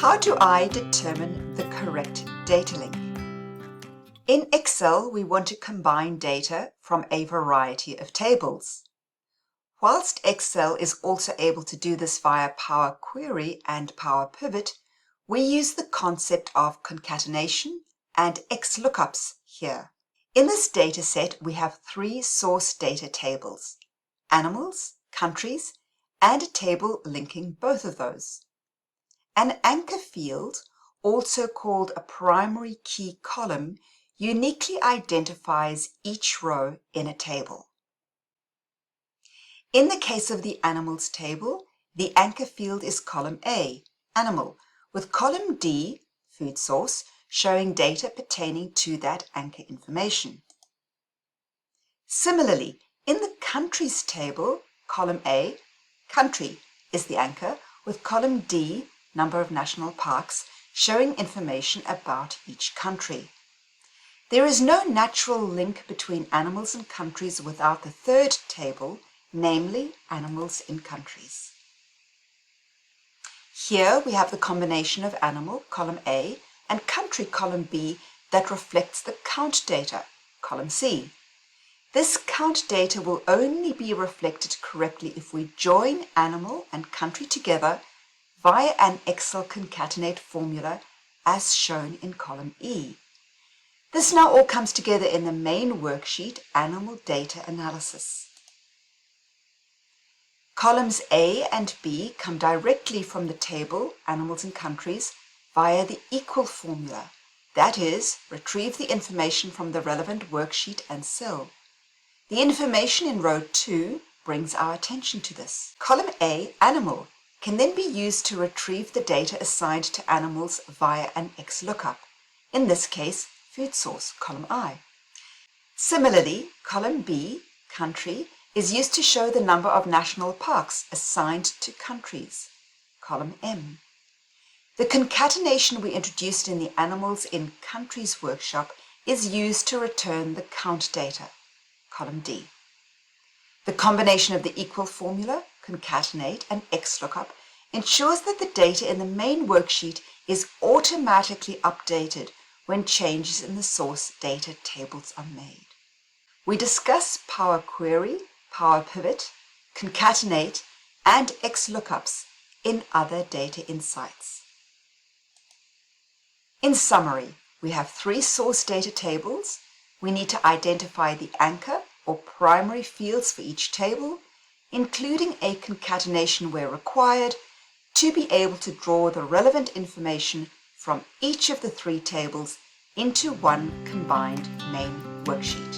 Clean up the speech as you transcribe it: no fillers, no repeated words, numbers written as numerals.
How do I determine the correct data link? In Excel, we want to combine data from a variety of tables. Whilst Excel is also able to do this via Power Query and Power Pivot, we use the concept of concatenation and XLOOKUPs here. In this data set, we have three source data tables: animals, countries, and a table linking both of those. An anchor field, also called a primary key column, uniquely identifies each row in a table. In the case of the animals table, the anchor field is column A, animal, with column D, food source, showing data pertaining to that anchor information. Similarly, in the countries table, column A, country, is the anchor, with column D, number of national parks, showing information about each country. There is no natural link between animals and countries without the third table, namely animals in countries. Here we have the combination of animal, column A, and country, column B, that reflects the count data, column C. This count data will only be reflected correctly if we join animal and country together via an Excel concatenate formula as shown in column E. This now all comes together in the main worksheet, Animal Data Analysis. Columns A and B come directly from the table, Animals and Countries, via the equal formula. That is, retrieve the information from the relevant worksheet and cell. The information in row 2 brings our attention to this. Column A, Animal, can then be used to retrieve the data assigned to animals via an XLOOKUP, in this case, food source, column I. Similarly, column B, country, is used to show the number of national parks assigned to countries, column M. The concatenation we introduced in the Animals in Countries workshop is used to return the count data, column D. The combination of the equal formula, concatenate, and XLOOKUP ensures that the data in the main worksheet is automatically updated when changes in the source data tables are made. We discuss Power Query, Power Pivot, concatenate, and XLOOKUPs in other data insights. In summary, we have three source data tables. We need to identify the anchor or primary fields for each table, including a concatenation where required, to be able to draw the relevant information from each of the three tables into one combined main worksheet.